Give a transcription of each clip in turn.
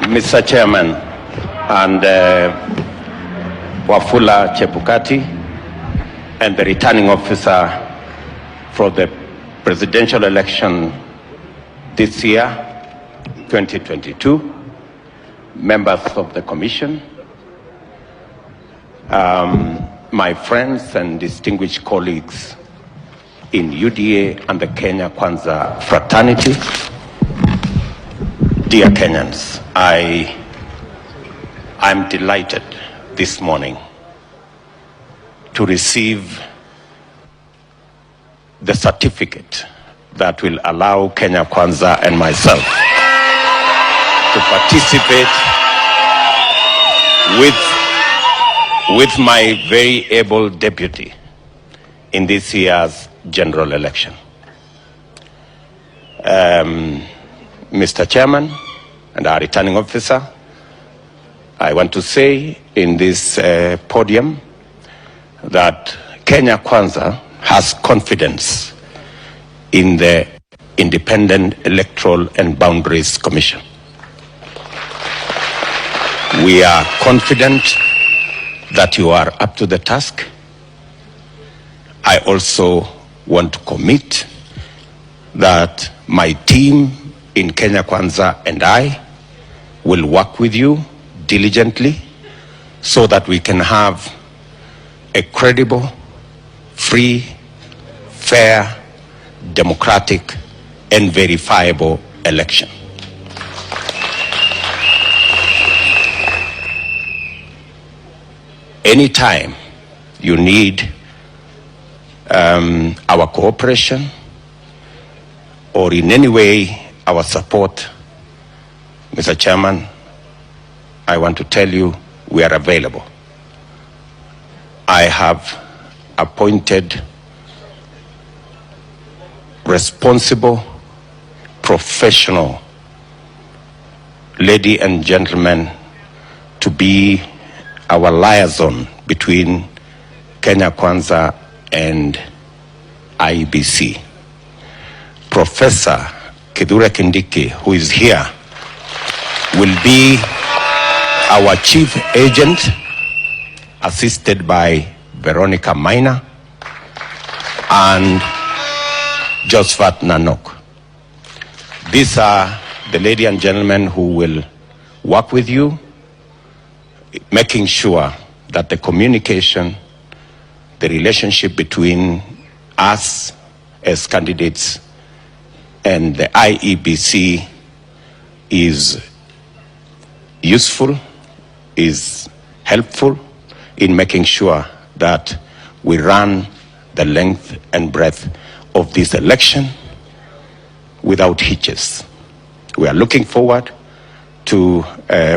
Mr. Chairman and Wafula Chebukati and the returning officer for the presidential election this year, 2022, members of the commission, my friends and distinguished colleagues in UDA and the Kenya Kwanza fraternity, dear Kenyans, I'm delighted this morning to receive the certificate that will allow Kenya Kwanza and myself to participate with my very able deputy in this year's general election. Mr. Chairman and our returning officer, I want to say in this podium that Kenya Kwanza has confidence in the Independent Electoral and Boundaries Commission. We are confident that you are up to the task. I also want to commit that my team in Kenya Kwanza and I will work with you diligently so that we can have a credible, free, fair, democratic, and verifiable election. Anytime you need our cooperation or in any way our support, Mr. Chairman, I want to tell you we are available. I have appointed responsible, professional ladies and gentlemen to be our liaison between Kenya Kwanza and IEBC. Professor Kithure Kindiki, who is here, will be our chief agent, assisted by Veronica Maina and Josephat Nanok. These are the ladies and gentlemen who will work with you, making sure that the communication, the relationship between us as candidates and the IEBC is useful, is helpful in making sure that we run the length and breadth of this election without hitches. We are looking forward to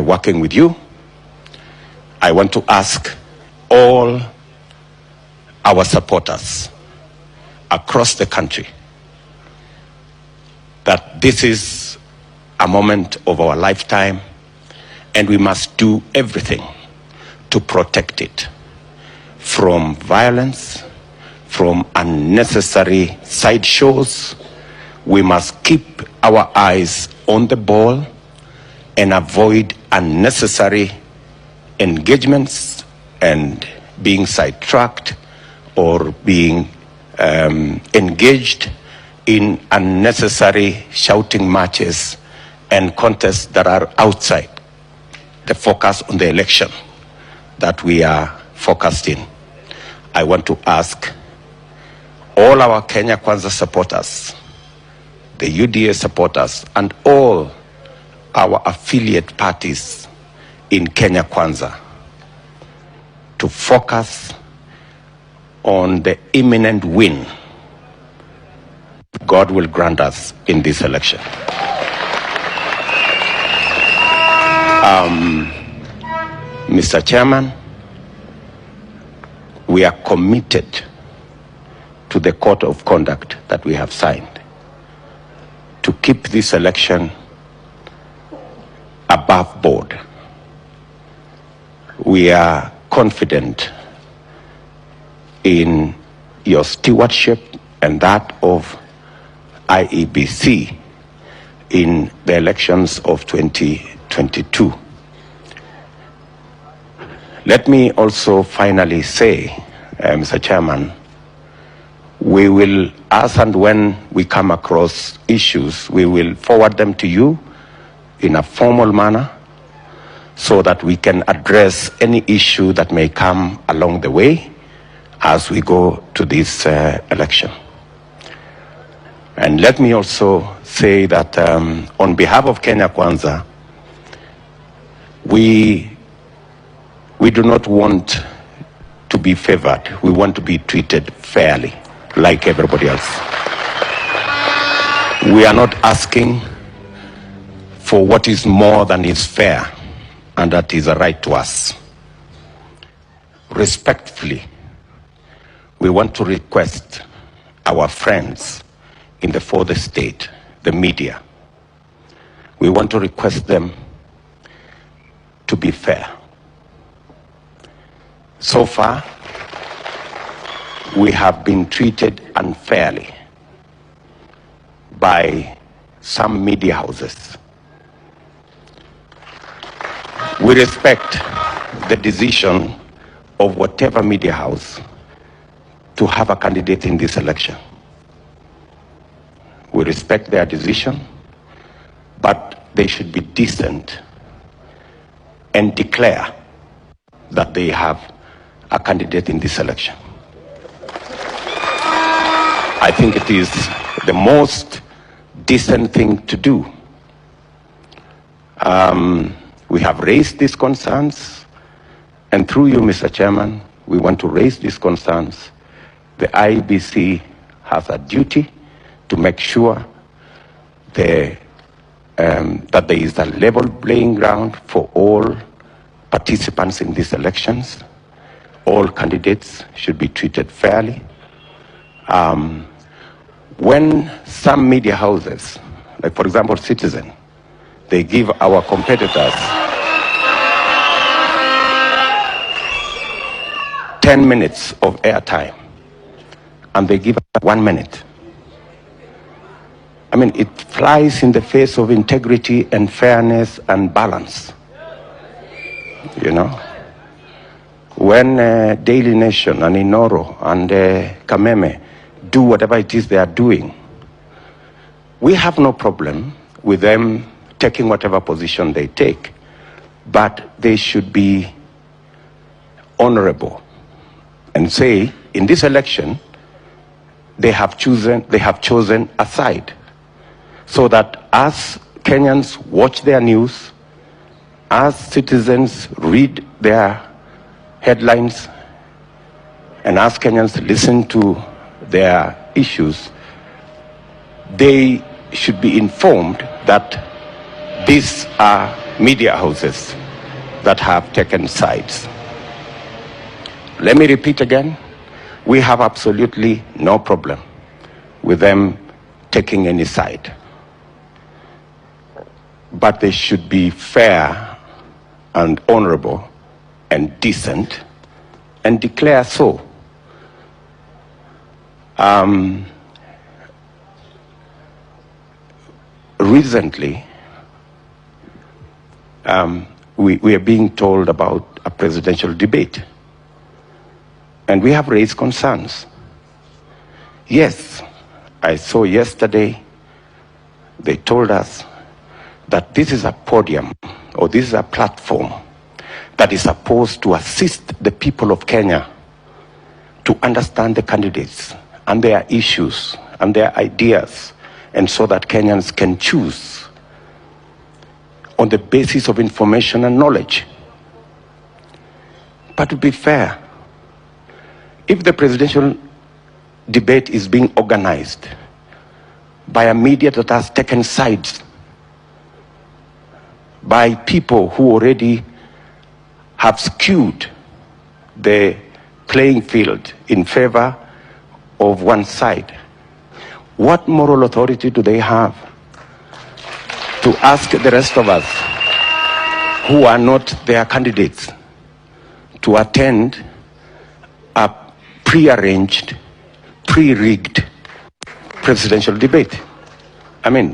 working with you. I want to ask all our supporters across the country that this is a moment of our lifetime and we must do everything to protect it from violence, from unnecessary sideshows. We must keep our eyes on the ball and avoid unnecessary engagements and being sidetracked or being engaged in unnecessary shouting matches and contests that are outside the focus on the election that we are focused in. I want to ask all our Kenya Kwanza supporters, the UDA supporters, and all our affiliate parties in Kenya Kwanza to focus on the imminent win God will grant us in this election. Mr. Chairman, we are committed to the code of conduct that we have signed to keep this election above board. We are confident in your stewardship and that of IEBC in the elections of 2022. 2022. Let me also finally say, Mr. Chairman, we will, as and when we come across issues, we will forward them to you in a formal manner so that we can address any issue that may come along the way as we go to this election. And let me also say that on behalf of Kenya Kwanza, we do not want to be favored. We want to be treated fairly, like everybody else. We are not asking for what is more than is fair, and that is a right to us. Respectfully, we want to request our friends in the fourth estate, the media, we want to request them to be fair. So far, we have been treated unfairly by some media houses. We respect the decision of whatever media house to have a candidate in this election. We respect their decision, but they should be decent and declare that they have a candidate in this election. I think it is the most decent thing to do. We have raised these concerns, and through you, Mr. Chairman, we want to raise these concerns. The IEBC has a duty to make sure that there is a level playing ground for all participants in these elections. All candidates should be treated fairly. When some media houses, like for example Citizen, they give our competitors 10 minutes of airtime, and they give us 1 minute. I mean, it flies in the face of integrity and fairness and balance. You know, when Daily Nation and Inoro and Kameme do whatever it is they are doing, we have no problem with them taking whatever position they take, but they should be honorable and say, in this election, they have chosen a side, so that as Kenyans watch their news, as citizens read their headlines, and as Kenyans listen to their issues, they should be informed that these are media houses that have taken sides. Let me repeat again, we have absolutely no problem with them taking any side. But they should be fair and honorable and decent and declare so. Recently, we are being told about a presidential debate, and we have raised concerns. Yes, I saw yesterday, they told us that this is a podium, or this is a platform that is supposed to assist the people of Kenya to understand the candidates and their issues and their ideas, and so that Kenyans can choose on the basis of information and knowledge. But to be fair, if the presidential debate is being organized by a media that has taken sides, by people who already have skewed the playing field in favor of one side, what moral authority do they have to ask the rest of us who are not their candidates to attend a pre-arranged, pre-rigged presidential debate? I mean,